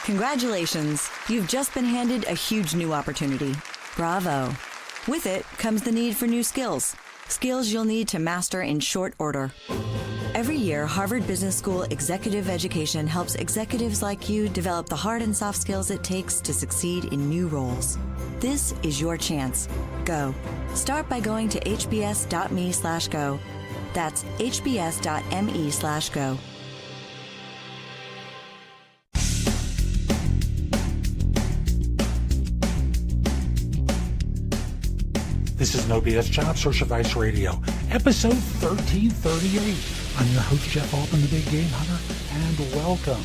Congratulations, you've just been handed a huge new opportunity. Bravo. With it comes the need for new skills. Skills you'll need to master in short order. Every year, Harvard Business School Executive Education helps executives like you develop the hard and soft skills it takes to succeed in new roles. This is your chance. Go. Start by going to hbs.me/go. That's hbs.me/go. This is No BS Job Search Advice Radio, episode 1338. I'm your host, Jeff Altman, the Big Game Hunter, and welcome.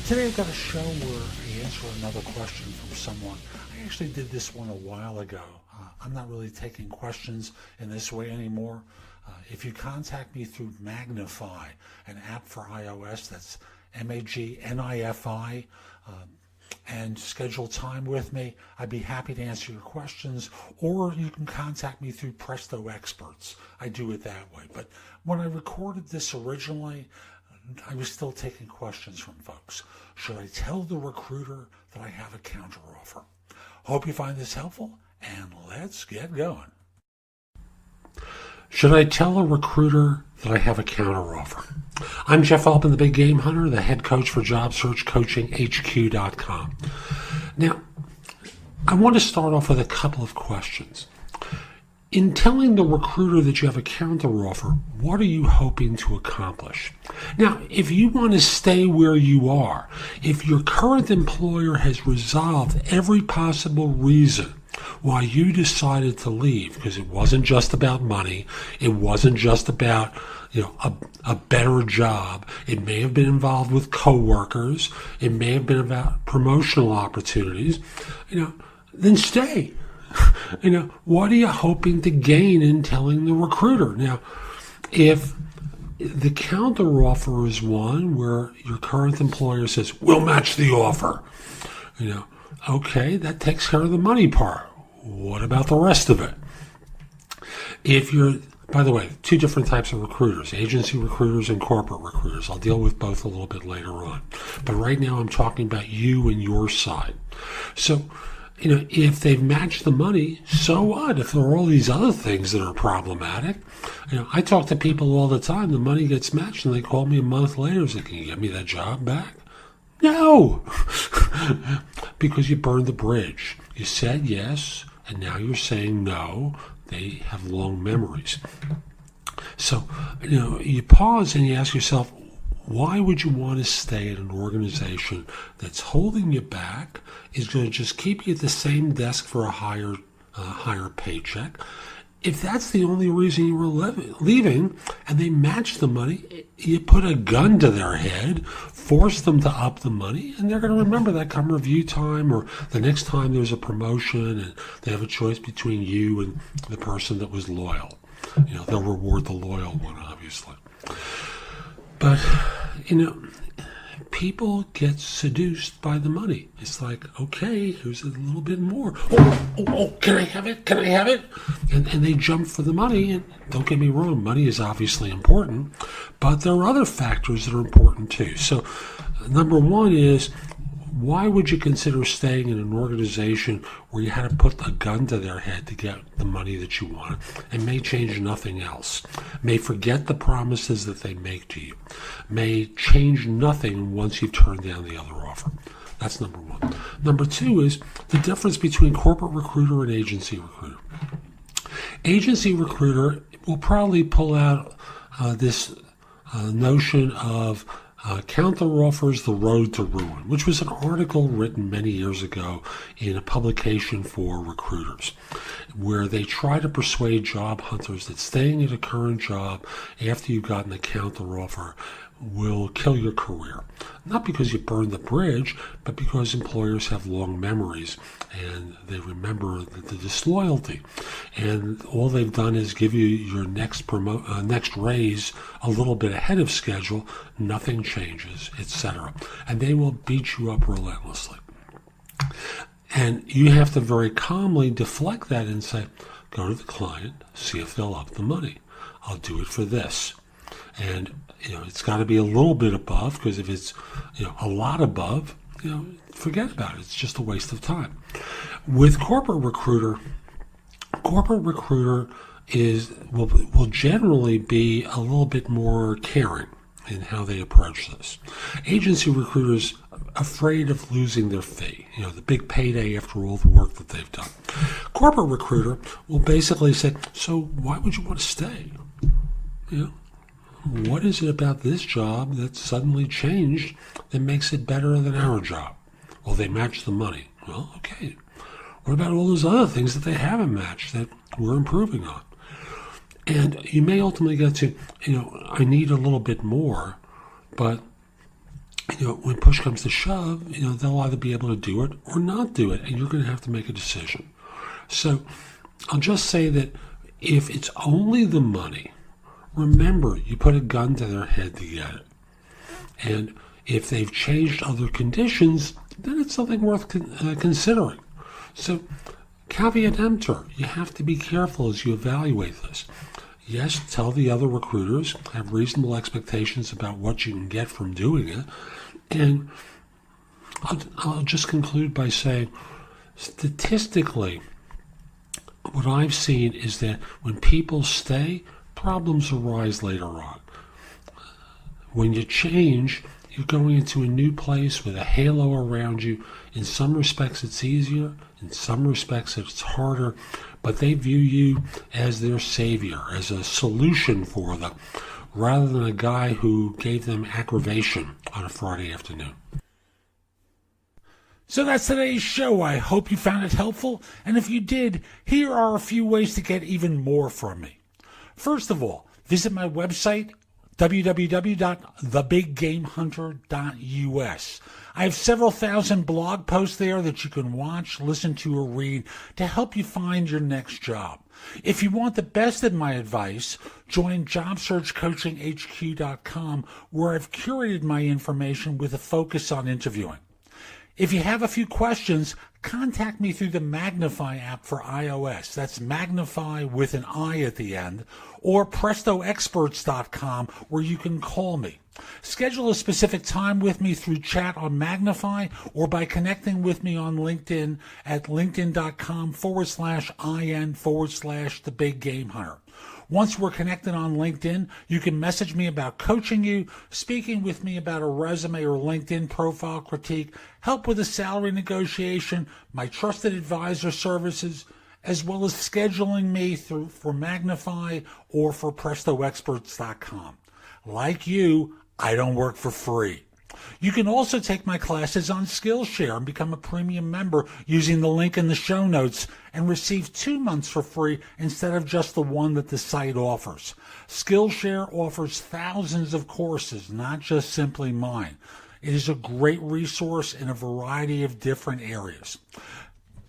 Today I've got a show where I answer another question from someone. I actually did this one a while ago. I'm not really taking questions in this way anymore. If you contact me through Magnify, an app for iOS, that's MAGNIFI, and schedule time with me, I'd be happy to answer your questions, or you can contact me through Presto Experts. I do it that way. But when I recorded this originally, I was still taking questions from folks. Should I tell the recruiter that I have a counteroffer? Hope you find this helpful, and let's get going. Should I tell a recruiter that I have a counteroffer? I'm Jeff Altman, the Big Game Hunter, the head coach for Job Search Coaching HQ.com. Now, I want to start off with a couple of questions. In telling the recruiter that you have a counteroffer, what are you hoping to accomplish? Now, if you want to stay where you are, if your current employer has resolved every possible reason why you decided to leave, because it wasn't just about money, it wasn't just about a better job, it may have been involved with coworkers, it may have been about promotional opportunities, then stay. What are you hoping to gain in telling the recruiter? Now, if the counteroffer is one where your current employer says, we'll match the offer, okay, that takes care of the money part. What about the rest of it? By the way, two different types of recruiters, agency recruiters and corporate recruiters. I'll deal with both a little bit later on. But right now I'm talking about you and your side. So, if they've matched the money, so what? If there are all these other things that are problematic, I talk to people all the time, the money gets matched and they call me a month later and say, can you get me that job back? No, because you burned the bridge. You said yes, and now you're saying no. They have long memories. So, you pause and you ask yourself, why would you want to stay at an organization that's holding you back, is going to just keep you at the same desk for a higher paycheck? If that's the only reason you were leaving and they match the money, you put a gun to their head, force them to up the money, and they're going to remember that come review time or the next time there's a promotion and they have a choice between you and the person that was loyal. They'll reward the loyal one, obviously. But, people get seduced by the money. It's like, okay, here's a little bit more. Oh, can I have it? Can I have it? And they jump for the money. And don't get me wrong, money is obviously important, but there are other factors that are important too. So number one is, why would you consider staying in an organization where you had to put a gun to their head to get the money that you want and may change nothing else, may forget the promises that they make to you, may change nothing once you've turned down the other offer? That's number one. Number two is the difference between corporate recruiter and agency recruiter. Agency recruiter will probably pull out this notion of Counteroffers, The Road to Ruin, which was an article written many years ago in a publication for recruiters, where they try to persuade job hunters that staying at a current job after you've gotten a counteroffer will kill your career. Not because you burned the bridge, but because employers have long memories and they remember the disloyalty. And all they've done is give you your next raise a little bit ahead of schedule, nothing changes, etc. And they will beat you up relentlessly. And you have to very calmly deflect that and say, go to the client, see if they'll up the money. I'll do it for this. And it's got to be a little bit above, because if it's a lot above, forget about it. It's just a waste of time. With corporate recruiter will generally be a little bit more caring in how they approach this. Agency recruiters afraid of losing their fee, the big payday after all the work that they've done. Corporate recruiter will basically say, so why would you want to stay? What is it about this job that suddenly changed that makes it better than our job? Well, they match the money. Well, okay. What about all those other things that they haven't matched that we're improving on? And you may ultimately get to, I need a little bit more, but, when push comes to shove, they'll either be able to do it or not do it, and you're going to have to make a decision. So I'll just say that if it's only the money, remember, you put a gun to their head to get it. And if they've changed other conditions, then it's something worth considering. So caveat emptor, you have to be careful as you evaluate this. Yes, tell the other recruiters, have reasonable expectations about what you can get from doing it. And I'll just conclude by saying, statistically, what I've seen is that when people stay, problems arise later on. When you change, you're going into a new place with a halo around you. In some respects, it's easier. In some respects, it's harder. But they view you as their savior, as a solution for them, rather than a guy who gave them aggravation on a Friday afternoon. So that's today's show. I hope you found it helpful. And if you did, here are a few ways to get even more from me. First of all, visit my website, www.thebiggamehunter.us. I have several thousand blog posts there that you can watch, listen to, or read to help you find your next job. If you want the best of my advice, join JobSearchCoachingHQ.com, where I've curated my information with a focus on interviewing. If you have a few questions, contact me through the Magnify app for iOS. That's Magnify with an I at the end, or PrestoExperts.com, where you can call me. Schedule a specific time with me through chat on Magnify or by connecting with me on LinkedIn at linkedin.com/IN/The Big Game Hunter. Once we're connected on LinkedIn, you can message me about coaching you, speaking with me about a resume or LinkedIn profile critique, help with a salary negotiation, my trusted advisor services, as well as scheduling me for Magnify or for PrestoExperts.com. Like you, I don't work for free. You can also take my classes on Skillshare and become a premium member using the link in the show notes and receive 2 months for free instead of just the one that the site offers. Skillshare offers thousands of courses, not just simply mine. It is a great resource in a variety of different areas.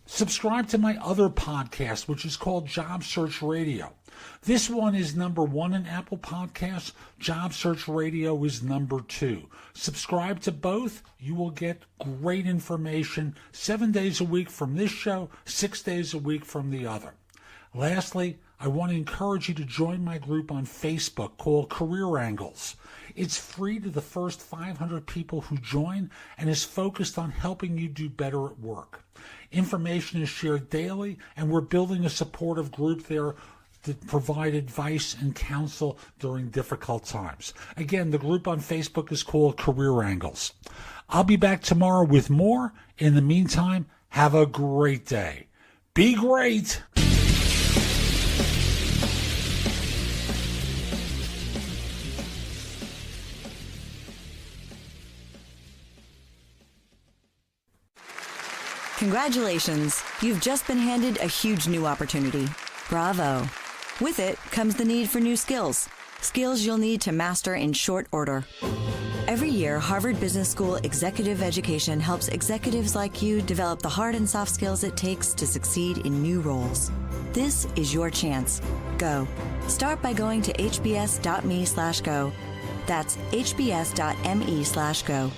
Subscribe to my other podcast, which is called Job Search Radio. This one is number 1 in Apple Podcasts. Job Search Radio is number 2. Subscribe to both. You will get great information 7 days a week from this show, 6 days a week from the other. Lastly, I want to encourage you to join my group on Facebook called Career Angles. It's free to the first 500 people who join and is focused on helping you do better at work. Information is shared daily, and we're building a supportive group there to provide advice and counsel during difficult times. Again, the group on Facebook is called Career Angles. I'll be back tomorrow with more. In the meantime, have a great day. Be great! Congratulations! You've just been handed a huge new opportunity. Bravo! With it comes the need for new skills. Skills you'll need to master in short order. Every year, Harvard Business School Executive Education helps executives like you develop the hard and soft skills it takes to succeed in new roles. This is your chance. Go. Start by going to hbs.me/go. That's hbs.me/go.